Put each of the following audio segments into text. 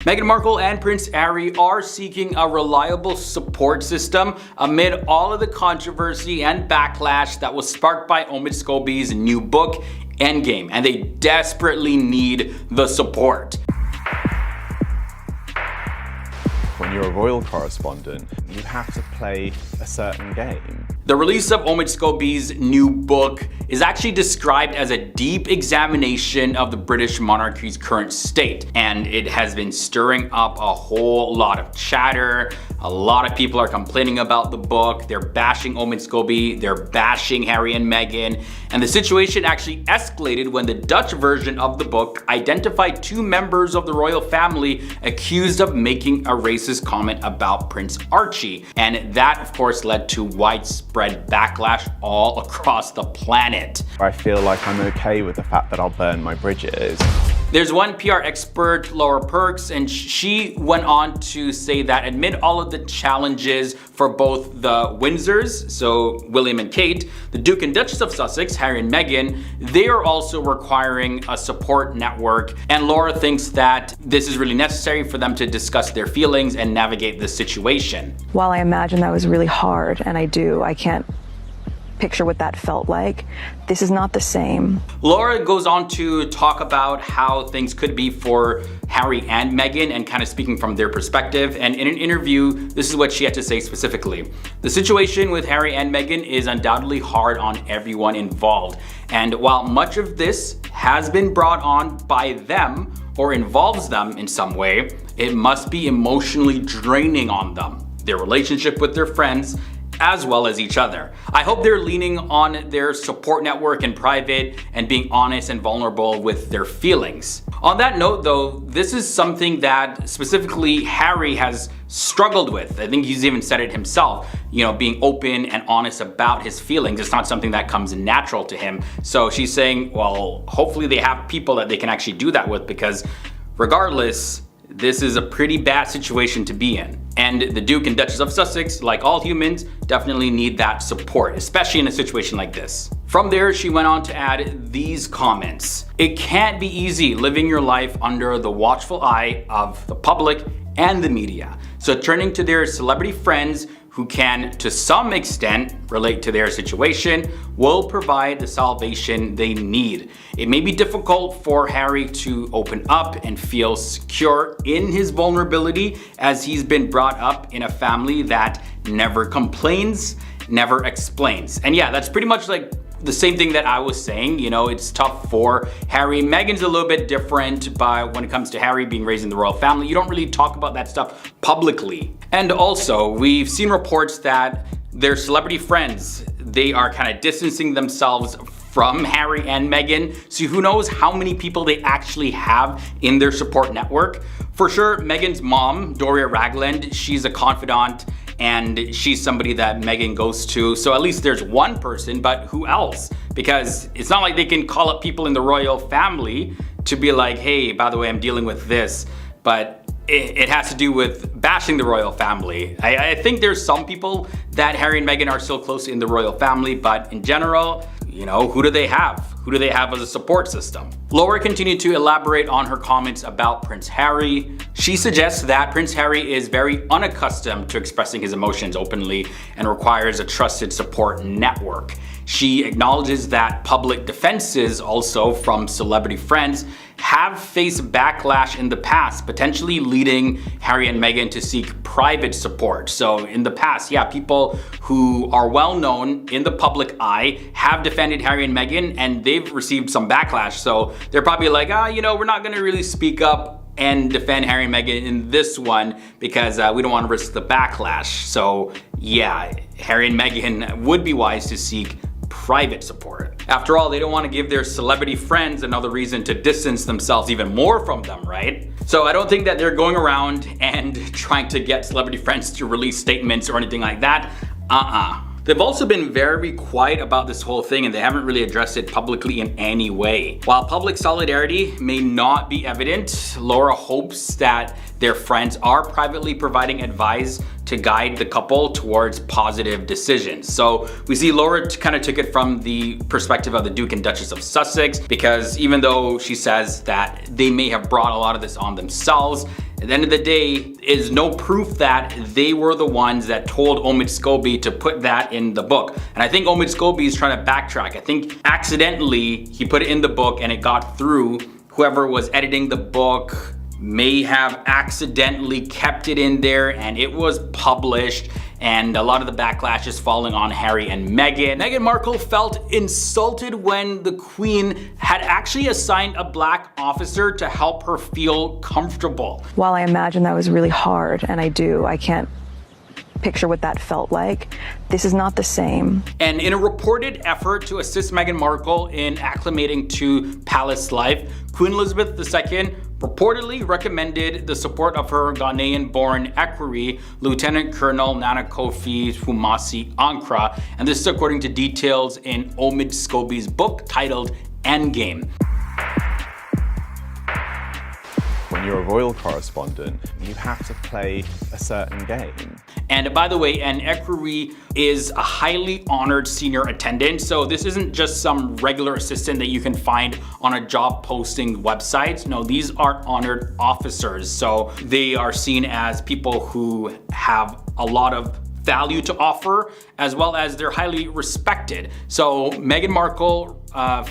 Meghan Markle and Prince Harry are seeking a reliable support system amid all of the controversy and backlash that was sparked by Omid Scobie's new book, Endgame, and they desperately need the support. When you're a royal correspondent, you have to play a certain game. The release of Omid Scobie's new book is actually described as a deep examination of the British monarchy's current state, and it has been stirring up a whole lot of chatter. A lot of people are complaining about the book. They're bashing Omid Scobie, they're bashing Harry and Meghan, and the situation actually escalated when the Dutch version of the book identified two members of the royal family accused of making a racist comment about Prince Archie, and that of course led to widespread backlash all across the planet. I feel like I'm okay with the fact that I'll burn my bridges. There's one PR expert, Laura Perks, and she went on to say that amid all of the challenges for both the Windsors, so William and Kate, the Duke and Duchess of Sussex, Harry and Meghan, they are also requiring a support network, and Laura thinks that this is really necessary for them to discuss their feelings and navigate the situation. While I imagine that was really hard, and I can't picture what that felt like, this is not the same. Laura goes on to talk about how things could be for Harry and Meghan and kind of speaking from their perspective, and in an interview, this is what she had to say specifically. The situation with Harry and Meghan is undoubtedly hard on everyone involved, and while much of this has been brought on by them or involves them in some way, it must be emotionally draining on them, their relationship with their friends, as well as each other. I hope they're leaning on their support network in private and being honest and vulnerable with their feelings. On that note though, this is something that specifically Harry has struggled with. I think he's even said it himself, you know, being open and honest about his feelings. It's not something that comes natural to him. So she's saying, well, hopefully they have people that they can actually do that with, because regardless, this is a pretty bad situation to be in. And the Duke and Duchess of Sussex, like all humans, definitely need that support, especially in a situation like this. From there, she went on to add these comments. It can't be easy living your life under the watchful eye of the public and the media. So turning to their celebrity friends who can, to some extent, relate to their situation, will provide the salvation they need. It may be difficult for Harry to open up and feel secure in his vulnerability, as he's been brought up in a family that never complains, never explains. And yeah, that's pretty much like the same thing that I was saying. You know, it's tough for Harry. Meghan's a little bit different, but when it comes to Harry being raised in the royal family, you don't really talk about that stuff publicly. And also, we've seen reports that their celebrity friends, they are kind of distancing themselves from Harry and Meghan. So who knows how many people they actually have in their support network. For sure, Meghan's mom, Doria Ragland, she's a confidant, and she's somebody that Meghan goes to. So at least there's one person, but who else? Because it's not like they can call up people in the royal family to be like, hey, by the way, I'm dealing with this. But it has to do with bashing the royal family. I think there's some people that Harry and Meghan are still close in the royal family, but in general, you know, who do they have? Who do they have as a support system? Laura continued to elaborate on her comments about Prince Harry. She suggests that Prince Harry is very unaccustomed to expressing his emotions openly and requires a trusted support network. She acknowledges that public defenses also from celebrity friends have faced backlash in the past, potentially leading Harry and Meghan to seek private support. So in the past, yeah, people who are well known in the public eye have defended Harry and Meghan, and they've received some backlash. So they're probably like, you know, we're not gonna really speak up and defend Harry and Meghan in this one because we don't want to risk the backlash. So yeah, Harry and Meghan would be wise to seek private support. After all, they don't want to give their celebrity friends another reason to distance themselves even more from them, right? So I don't think that they're going around and trying to get celebrity friends to release statements or anything like that. They've also been very quiet about this whole thing, and they haven't really addressed it publicly in any way. While public solidarity may not be evident, Laura hopes that their friends are privately providing advice to guide the couple towards positive decisions. So we see Laura kind of took it from the perspective of the Duke and Duchess of Sussex, because even though she says that they may have brought a lot of this on themselves, at the end of the day, is no proof that they were the ones that told Omid Scobie to put that in the book. And I think Omid Scobie is trying to backtrack. I think accidentally he put it in the book and it got through. Whoever was editing the book may have accidentally kept it in there and it was published, and a lot of the backlash is falling on Harry and Meghan. Meghan Markle felt insulted when the Queen had actually assigned a black officer to help her feel comfortable. While I imagine that was really hard, and I can't picture what that felt like, this is not the same. And in a reported effort to assist Meghan Markle in acclimating to palace life, Queen Elizabeth II reportedly recommended the support of her Ghanaian-born equerry, Lieutenant Colonel Nana Kofi Fumasi Ankra, and this is according to details in Omid Scobie's book titled Endgame. When you're a royal correspondent, you have to play a certain game. And by the way, an equerry is a highly honored senior attendant. So this isn't just some regular assistant that you can find on a job posting website. No, these are honored officers. So they are seen as people who have a lot of value to offer, as well as they're highly respected. So Meghan Markle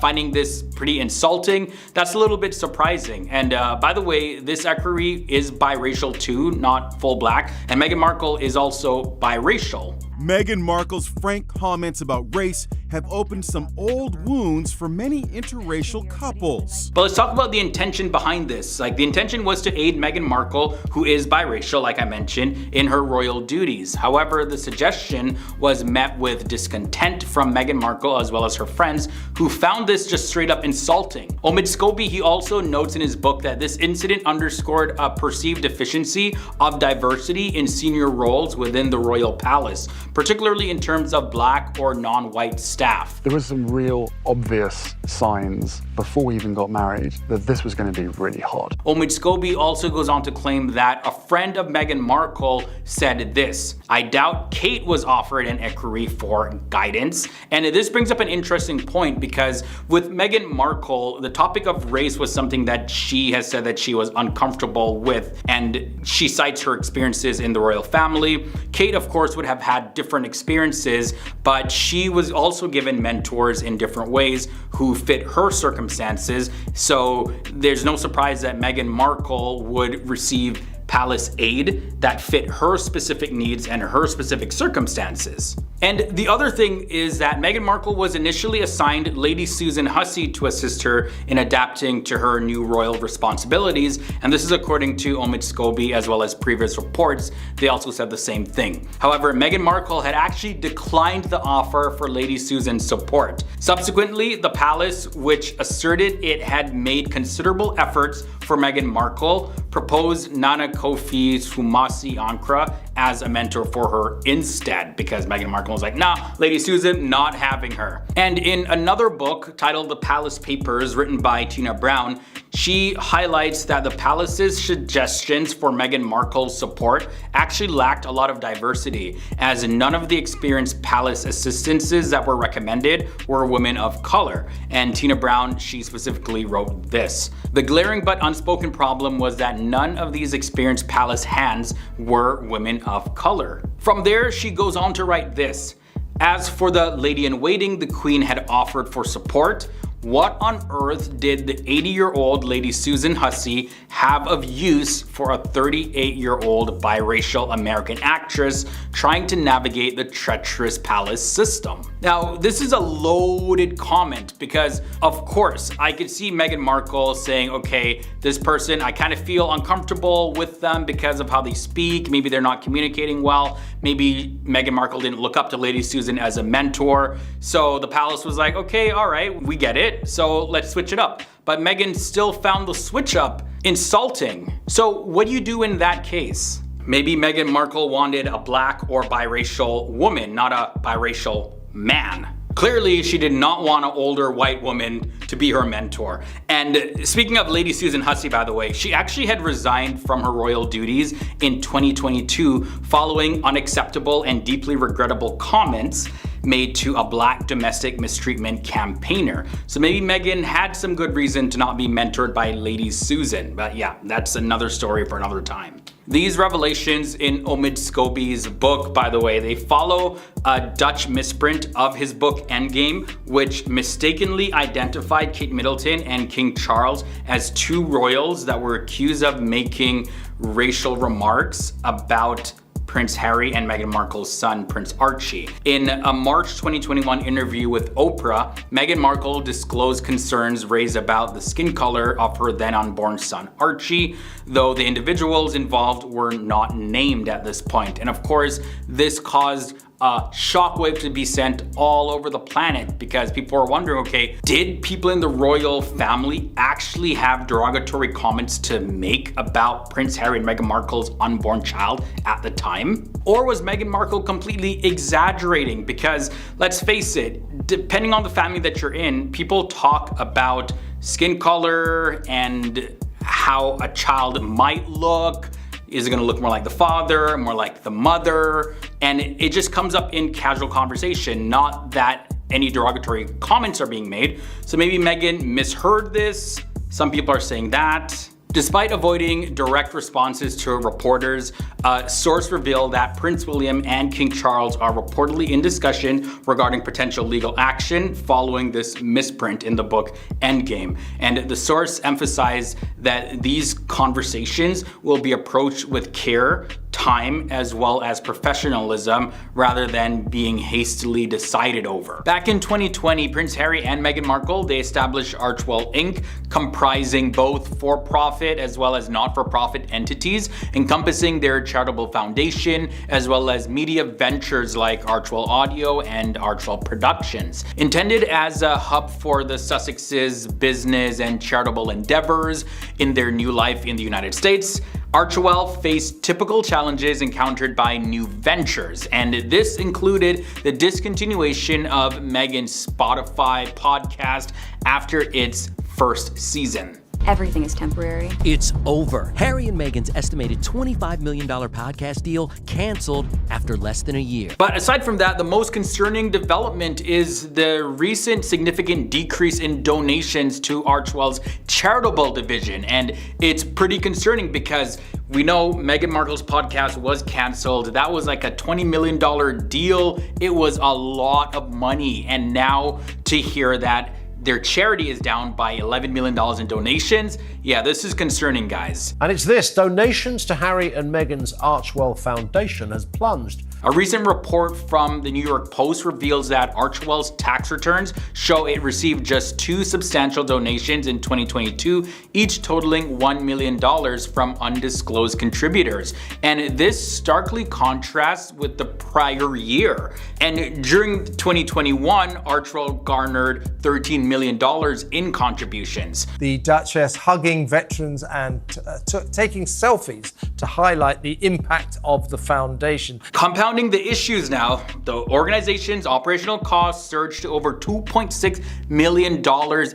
finding this pretty insulting, that's a little bit surprising. And by the way, this equerry is biracial too, not full black, and Meghan Markle is also biracial. Meghan Markle's frank comments about race have opened some old wounds for many interracial couples. But let's talk about the intention behind this. Like, the intention was to aid Meghan Markle, who is biracial, like I mentioned, in her royal duties. However, the suggestion was met with discontent from Meghan Markle as well as her friends, who found this just straight up insulting. Omid Scobie, he also notes in his book that this incident underscored a perceived deficiency of diversity in senior roles within the royal palace, particularly in terms of black or non-white staff. There was some real obvious signs before we even got married that this was going to be really hard. Omid Scobie also goes on to claim that a friend of Meghan Markle said this: "I doubt Kate was offered an equerry for guidance." And this brings up an interesting point, because with Meghan Markle, the topic of race was something that she has said that she was uncomfortable with, and she cites her experiences in the royal family. Kate, of course, would have had different experiences, but she was also given mentors in different ways who fit her circumstances. So there's no surprise that Meghan Markle would receive palace aid that fit her specific needs and her specific circumstances. And the other thing is that Meghan Markle was initially assigned Lady Susan Hussey to assist her in adapting to her new royal responsibilities, and this is according to Omid Scobie as well as previous reports. They also said the same thing. However, Meghan Markle had actually declined the offer for Lady Susan's support. Subsequently, the palace, which asserted it had made considerable efforts for Meghan Markle, proposed Nana Kofi Fumasi Ankra as a mentor for her instead, because Meghan Markle was like, nah, Lady Susan, not having her. And in another book titled The Palace Papers, written by Tina Brown, she highlights that the palace's suggestions for Meghan Markle's support actually lacked a lot of diversity, as none of the experienced palace assistances that were recommended were women of color. And Tina Brown, she specifically wrote this: "The glaring but unspoken problem was that none of these experienced palace hands were women of color." From there, she goes on to write this: "As for the lady-in-waiting the Queen had offered for support, what on earth did the 80-year-old Lady Susan Hussey have of use for a 38-year-old biracial American actress trying to navigate the treacherous palace system?" Now, this is a loaded comment, because of course I could see Meghan Markle saying, okay, this person, I kind of feel uncomfortable with them because of how they speak. Maybe they're not communicating well. Maybe Meghan Markle didn't look up to Lady Susan as a mentor. So the palace was like, okay, all right, we get it. So let's switch it up. But Meghan still found the switch up insulting. So what do you do in that case? Maybe Meghan Markle wanted a black or biracial woman, not a biracial man. Clearly, she did not want an older white woman to be her mentor. And speaking of Lady Susan Hussey, by the way, she actually had resigned from her royal duties in 2022 following unacceptable and deeply regrettable comments made to a black domestic mistreatment campaigner. So maybe Meghan had some good reason to not be mentored by Lady Susan. But yeah, that's another story for another time. These revelations in Omid Scobie's book, by the way, they follow a Dutch misprint of his book Endgame, which mistakenly identified Kate Middleton and King Charles as two royals that were accused of making racial remarks about Prince Harry and Meghan Markle's son, Prince Archie. In a March 2021 interview with Oprah, Meghan Markle disclosed concerns raised about the skin color of her then unborn son, Archie, though the individuals involved were not named at this point. And of course, this caused a shockwave to be sent all over the planet because people are wondering, okay, did people in the royal family actually have derogatory comments to make about Prince Harry and Meghan Markle's unborn child at the time? Or was Meghan Markle completely exaggerating? Because let's face it, depending on the family that you're in, people talk about skin color and how a child might look. Is it gonna look more like the father, more like the mother? And it just comes up in casual conversation, not that any derogatory comments are being made. So maybe Meghan misheard this. Some people are saying that. Despite avoiding direct responses to reporters, a source revealed that Prince William and King Charles are reportedly in discussion regarding potential legal action following this misprint in the book Endgame. And the source emphasized that these conversations will be approached with care, time, as well as professionalism rather than being hastily decided over. Back in 2020, Prince Harry and Meghan Markle, they established Archewell Inc., comprising both for-profit as well as not-for-profit entities, encompassing their charitable foundation, as well as media ventures like Archewell Audio and Archewell Productions. Intended as a hub for the Sussex's business and charitable endeavors in their new life in the United States, Archewell faced typical challenges encountered by new ventures, and this included the discontinuation of Meghan's Spotify podcast after its first season. Everything is temporary. It's over. Harry and Meghan's estimated $25 million podcast deal canceled after less than a year. But aside from that, the most concerning development is the recent significant decrease in donations to Archewell's charitable division. And it's pretty concerning because we know Meghan Markle's podcast was canceled. That was like a $20 million deal. It was a lot of money. And now to hear that their charity is down by $11 million in donations. Yeah, this is concerning, guys. And it's this, donations to Harry and Meghan's Archewell Foundation has plunged. A recent report from the New York Post reveals that Archewell's tax returns show it received just 2 substantial donations in 2022, each totaling $1 million from undisclosed contributors. And this starkly contrasts with the prior year. And during 2021, Archewell garnered $13 million in contributions. The Duchess hugging veterans and taking selfies to highlight the impact of the foundation. Compounding the issues now, the organization's operational costs surged to over $2.6 million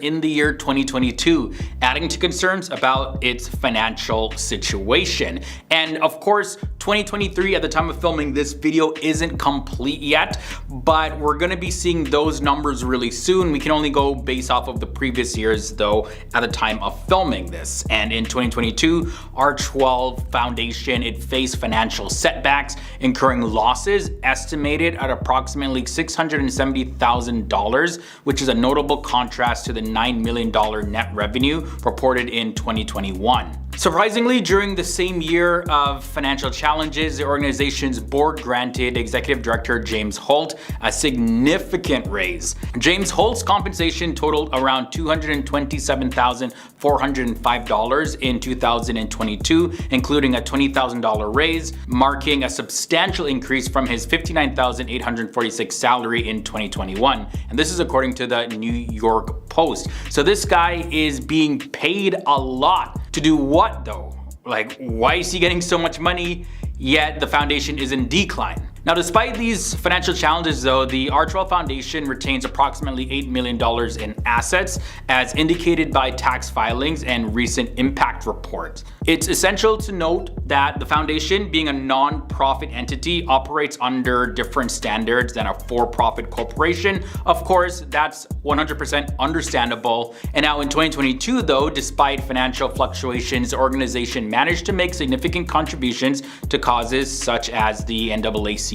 in the year 2022, adding to concerns about its financial situation. And of course, 2023 at the time of filming this video isn't complete yet, but we're gonna be seeing those numbers really soon. We can only go based off of the previous years though at the time of filming this. And in 2022, Archewell Foundation, it faced financial setbacks, incurring losses estimated at approximately $670,000, which is a notable contrast to the $9 million net revenue reported in 2021. Surprisingly, during the same year of financial challenges, the organization's board granted Executive Director James Holt a significant raise. James Holt's compensation totaled around $227,405 in 2022, including a $20,000 raise, marking a substantial increase from his $59,846 salary in 2021. And this is according to the New York Post. So this guy is being paid a lot to do what though? Like, why is he getting so much money, yet the foundation is in decline? Now, despite these financial challenges though, the Archwell Foundation retains approximately $8 million in assets as indicated by tax filings and recent impact reports. It's essential to note that the foundation, being a non-profit entity, operates under different standards than a for-profit corporation. Of course, that's 100% understandable. And now in 2022 though, despite financial fluctuations, the organization managed to make significant contributions to causes such as the NAACP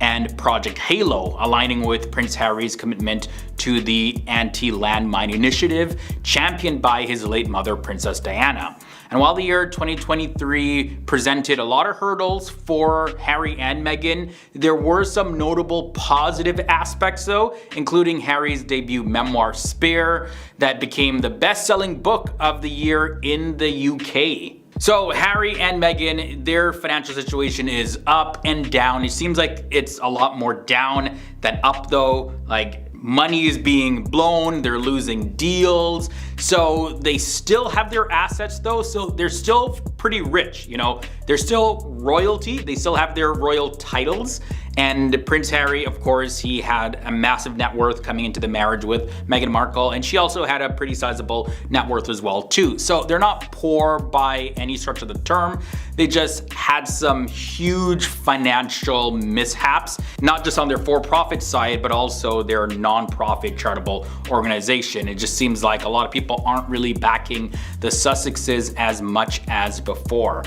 and Project Halo, aligning with Prince Harry's commitment to the anti-landmine initiative championed by his late mother, Princess Diana. And while the year 2023 presented a lot of hurdles for Harry and Meghan, there were some notable positive aspects though, including Harry's debut memoir, Spare, that became the best-selling book of the year in the UK. So Harry and Meghan, their financial situation is up and down. It seems like it's a lot more down than up though. Like, money is being blown, they're losing deals. So they still have their assets though, so they're still pretty rich, you know. They're still royalty, they still have their royal titles. And Prince Harry, of course, he had a massive net worth coming into the marriage with Meghan Markle, and she also had a pretty sizable net worth as well too. So they're not poor by any stretch of the term. They just had some huge financial mishaps, not just on their for-profit side, but also their non-profit charitable organization. It just seems like a lot of people aren't really backing the Sussexes as much as before.